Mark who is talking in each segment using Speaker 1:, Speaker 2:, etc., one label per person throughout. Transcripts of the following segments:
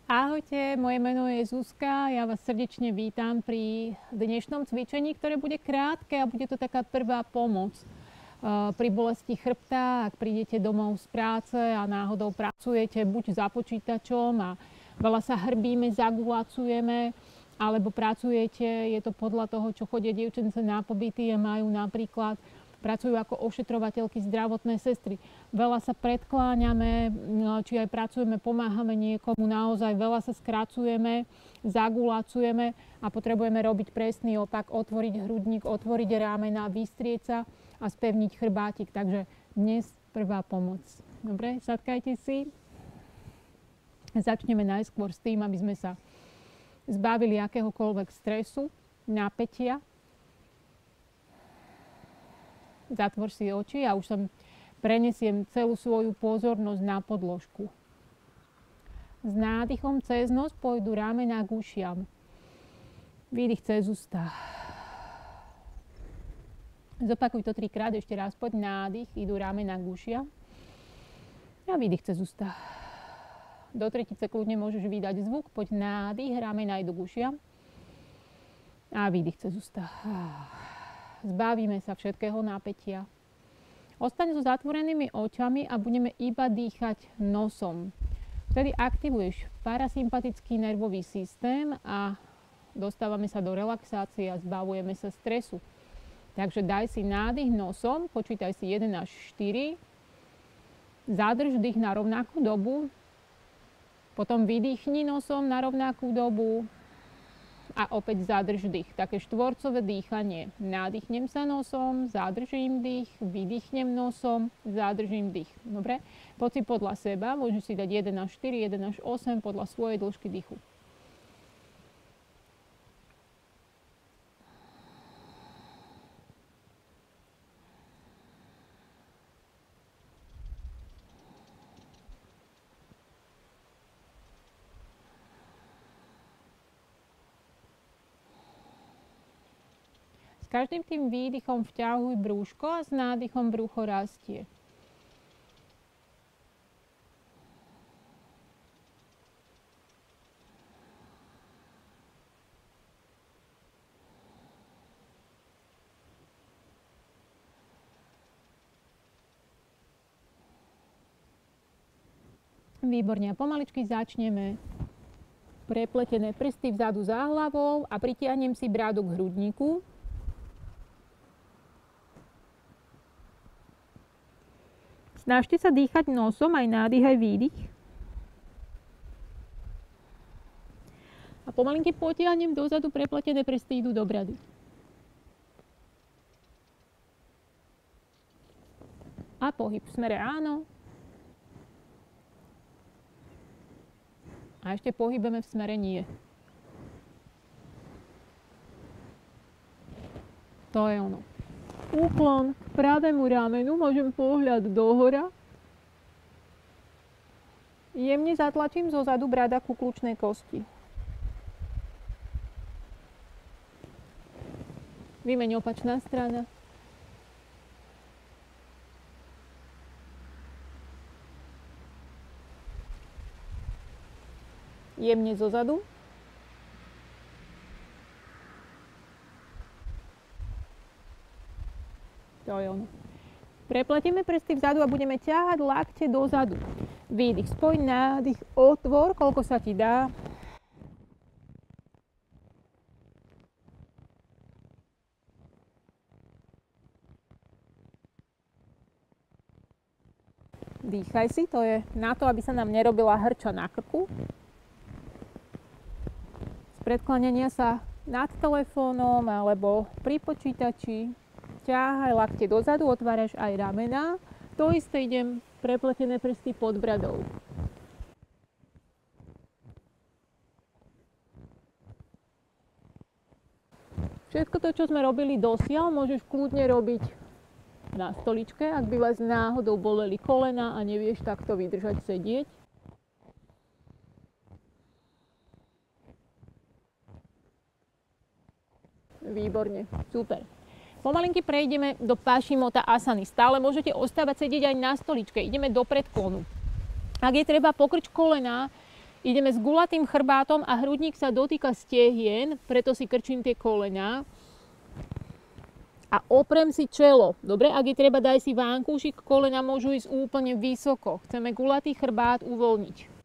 Speaker 1: Ahojte, moje meno je Zuzka, ja vás srdečne vítam pri dnešnom cvičení, ktoré bude krátke a bude to taká prvá pomoc pri bolesti chrbta, ak prídete domov z práce a náhodou pracujete buď za počítačom a veľa sa hrbíme, zagulacujeme, alebo pracujete, je to podľa toho, čo chodia dievčence na pobyty a majú napríklad pracujú ako ošetrovateľky, zdravotné sestry. Veľa sa predkláňame, či aj pracujeme, pomáhame niekomu, naozaj veľa sa skracujeme, zagulacujeme a potrebujeme robiť presný opak, otvoriť hrudník, otvoriť rámena, vystrieť sa a spevniť chrbátik. Takže dnes prvá pomoc. Dobre, sadkajte si. Začneme najskôr s tým, aby sme sa zbavili akéhokoľvek stresu, napätia. Zatvor si oči a už prenesiem celú svoju pozornosť na podložku. S nádychom cez nos pôjdu ramená k ušiam. Výdych cez ústa. Zopakuj to 3-krát, ešte raz. Poď nádych, idú ramená k ušiam. A výdych cez ústa. Do tretice kľudne môžeš vydať zvuk. Poď nádych, ramená idú k ušiam. A výdych cez ústa. Zbavíme sa všetkého napätia. Ostaň so zatvorenými očami a budeme iba dýchať nosom. Vtedy aktivuješ parasympatický nervový systém a dostávame sa do relaxácie a zbavujeme sa stresu. Takže daj si nádych nosom, počítaj si 1 až 4. Zadrž dých na rovnakú dobu. Potom vydýchni nosom na rovnakú dobu. A opäť zadrž dých. Také štvorcové dýchanie. Nádychnem sa nosom, zadržím dých, vydýchnem nosom, zadržím dých. Dobre? Poď si podľa seba, môžeš si dať 1 až 4, 1 až 8 podľa svojej dĺžky dýchu. S každým tým výdychom vťahuj brúško a s nádychom brúcho rastie. Výborne. A pomaličky začneme. Prepletené prsty vzadu za hlavou a pritiahnem si brádu k hrudníku. Snažte sa dýchať nosom, aj nádych, aj výdych. A pomalinky potiahnem dozadu, prepletené prsty idú do brady. A pohyb v smere áno. A ešte pohybeme v smere nie. To je ono. Úklon k pravému ramenu, môžem pohľad dohora. Jemne zatlačím zozadu brada ku kľúčnej kosti. Vymeň opačná strana. Jemne zozadu. To je ono. Prepletieme prsty vzadu a budeme ťahať lakte dozadu. Výdych, spoj, nádych, otvor, koľko sa ti dá. Dýchaj si, to je na to, aby sa nám nerobila hrča na krku. Z predkláňania sa nad telefónom alebo pri počítači. Ťahaj lakte dozadu, otváraš aj ramená. To isté idem prepletené prsty pod bradou. Všetko to, čo sme robili dosiaľ, môžeš kľudne robiť na stoličke, ak by vás náhodou boleli kolena a nevieš takto vydržať sedieť. Výborne, super. Pomalinky prejdeme do Paschimottanasany asany. Stále môžete ostávať sedieť aj na stoličke. Ideme do predklonu. Ak je treba pokrč kolena, Ideme s gulatým chrbátom a hrudník sa dotýka stehien, preto si krčím tie kolená. A oprem si čelo. Dobre, ak je treba, daj si vankúšik, kolena môžu ísť úplne vysoko. Chceme gulatý chrbát uvoľniť.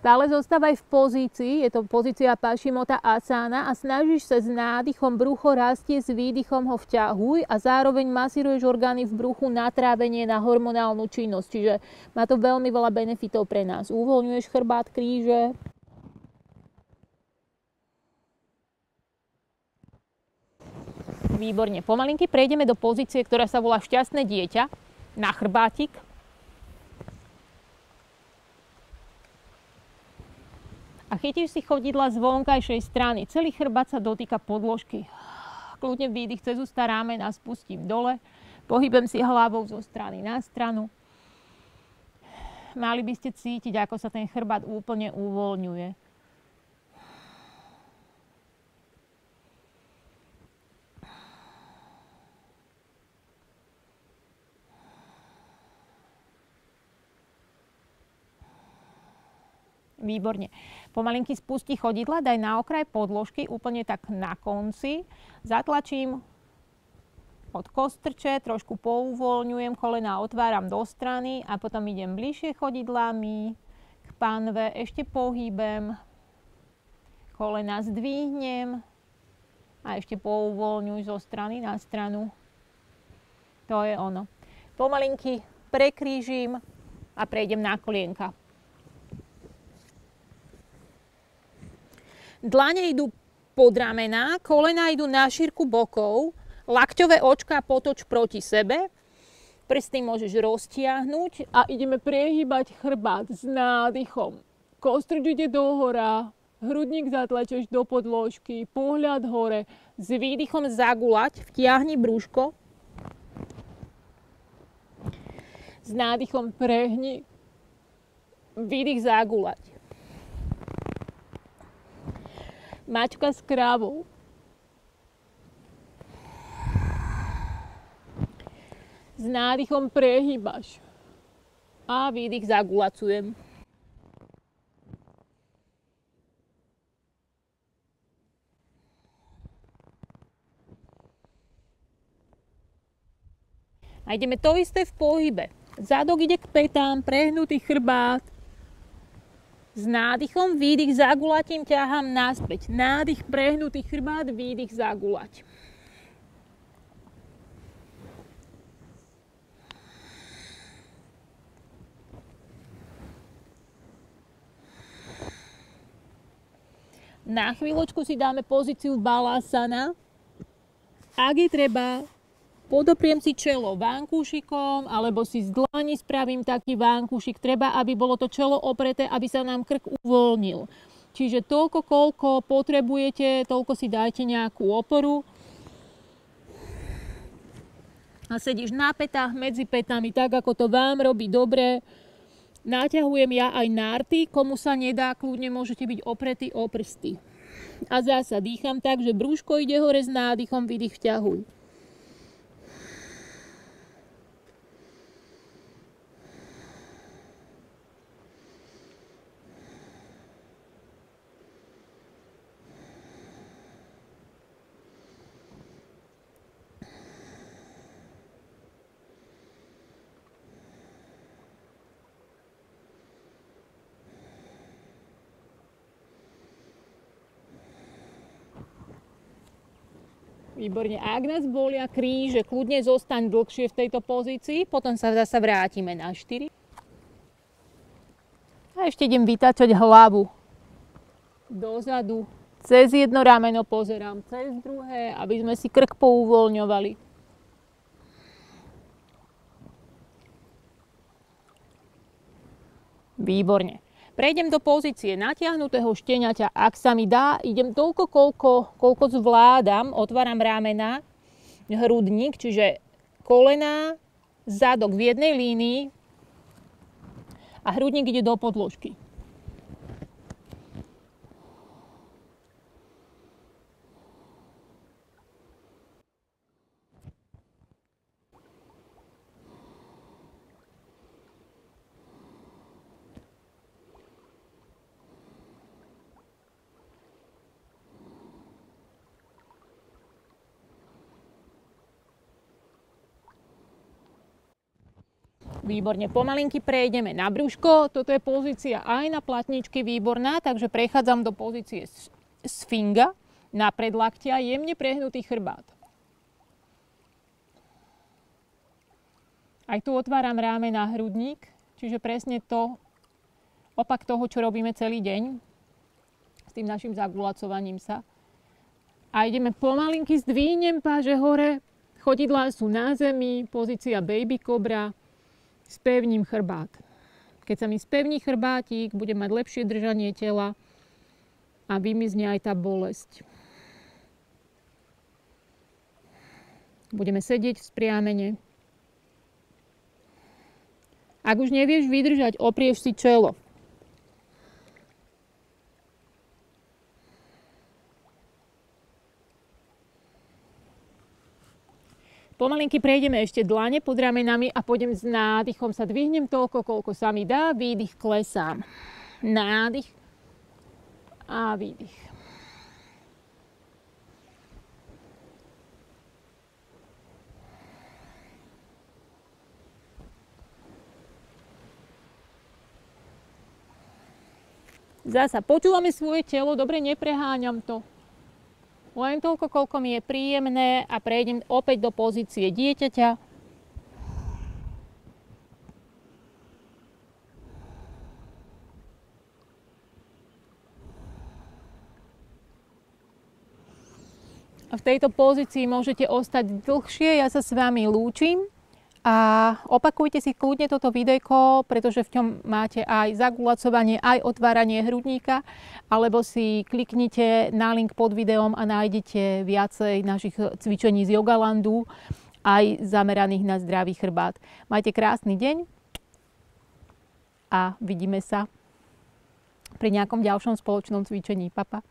Speaker 1: Stále zostávaj v pozícii, je to pozícia Paschimottanasana asana a snažíš sa s nádychom brucho rastie, s výdychom ho vťahuj a zároveň masíruješ orgány v bruchu na trávenie, na hormonálnu činnosť. Čiže má to veľmi veľa benefitov pre nás. Uvoľňuješ chrbát, kríže. Výborne. Pomalinky prejdeme do pozície, ktorá sa volá šťastné dieťa, na chrbátik. A chytíš si chodidla z vonkajšej strany. Celý chrbát sa dotýka podložky. Kľudne výdych cez ústa, ramena spustím dole. Pohybem si hlavou zo strany na stranu. Mali by ste cítiť, ako sa ten chrbát úplne uvoľňuje. Výborne. Pomalinky spustí chodidla, daj na okraj podložky, úplne tak na konci. Zatlačím od kostrče, trošku pouvoľňujem, kolená otváram do strany a potom idem bližšie chodidlami k panve, ešte pohýbem, kolená zdvihnem a ešte pouvoľňuj zo strany na stranu. To je ono. Pomalinky prekrížim a prejdem na kolienka. Dlane idú pod ramená, kolená idú na šírku bokov, lakťové očká potoč proti sebe, prsty môžeš roztiahnuť a ideme prehýbať chrbát s nádychom. Kostrč ide dohora, hrudník zatlačeš do podložky, pohľad hore, s výdychom zagulať, vtiahni brúško, s nádychom prehni, výdych zagulať. Mačka s krávou. S nádychom prehýbaš. A výdych zagulacujem. A ideme to isté v pohybe. Zadok ide k pätám, prehnutý chrbát. S nádychom, výdych zagulatím, ťahám naspäť. Nádych, prehnutý chrbát, výdych zagulať. Na chvíľočku si dáme pozíciu balasana. Ak je treba, podopriem si čelo vankúšikom, alebo si z dlani spravím taký vankúšik. Treba, aby bolo to čelo opreté, aby sa nám krk uvoľnil. Čiže toľko, koľko potrebujete, toľko si dajte nejakú oporu. A sedíš na pätách, medzi pätami, tak ako to vám robí dobre. Naťahujem ja aj nárty, komu sa nedá, kľudne môžete byť opretí o prsty. A zasa dýcham tak, že brúško ide hore s nádychom, výdych vťahuj. Výborne. A ak nás bolia kríže, kľudne zostaň dlhšie v tejto pozícii, potom sa zasa vrátime na 4. A ešte idem vytáčať hlavu dozadu. Cez jedno rameno pozerám, cez druhé, aby sme si krk pouvoľňovali. Výborne. Prejdem do pozície natiahnutého šteniaťa. Ak sa mi dá, idem toľko, koľko zvládam. Otváram ramena, hrudník, čiže kolená, zadok v jednej línii a hrudník ide do podložky. Výborne, pomalinky prejdeme na brúško. Toto je pozícia aj na platničky výborná, takže prechádzam do pozície sfinga na predlaktia, jemne prehnutý chrbát. Aj tu otváram ramena, hrudník, čiže presne to, opak toho, čo robíme celý deň s tým našim zagulacovaním sa. A ideme pomalinky, zdvihnem páže hore, chodidlá sú na zemi, pozícia baby cobra. Spevním chrbát. Keď sa mi spevní chrbátik, budem mať lepšie držanie tela a vymizne aj tá bolesť. Budeme sedieť v spriamene. Ak už nevieš vydržať, oprieš si čelo. Pomalinky prejdeme ešte dlane pod ramenami a pôjdem s nádychom. Sa dvihnem toľko, koľko sa mi dá. Výdych, klesám. Nádych a výdych. Zasa počúvame svoje telo, dobre, nepreháňam to. Len toľko, koľko mi je príjemné a prejdem opäť do pozície dieťaťa. A v tejto pozícii môžete ostať dlhšie, ja sa s vami lúčim. A opakujte si kľudne toto videjko, pretože v ňom máte aj zagulacovanie, aj otváranie hrudníka, alebo si kliknite na link pod videom a nájdete viacej našich cvičení z Yogalandu, aj zameraných na zdravý chrbát. Majte krásny deň a vidíme sa pri nejakom ďalšom spoločnom cvičení. Pa, pa.